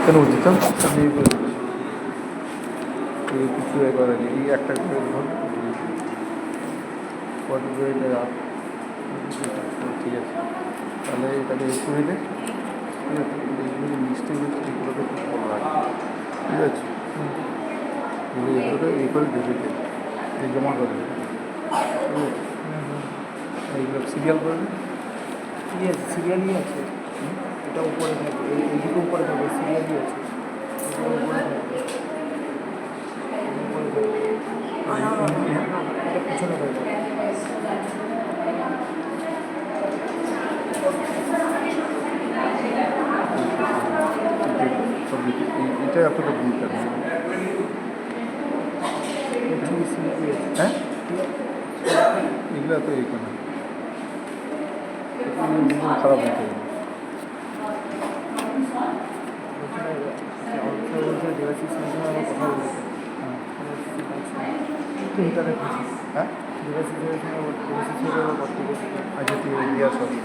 কেন উচিত আমি কিছু এবার এই একটা করে ধর ঠিক আছে, তাহলে এটাকে একটু হইলে ঠিক আছে, এইগুলো মিস্টেক হচ্ছে, এগুলোকে খুব কম লাগে, ঠিক আছে। এগুলোকে এই করে দেখে দেয়, জমা করে দেবে, ঠিক আছে। এইগুলো সিরিয়াল করে দেবে, ঠিক আছে, সিরিয়ালই আছে, এটা উপরে থাকবে, এইদিকে উপরে থাকবে, সিরিয়ালই আছে, এটা উপরে থাকবে, এটা পিছনে থাকবে। এটা এতটা ভূমিকা নেই, হ্যাঁ এগুলো তো এইখানে খারাপ হতে হবে। এটা দেখেছি, হ্যাঁ আচ্ছা তুই দিয়ে আসো, দিয়ে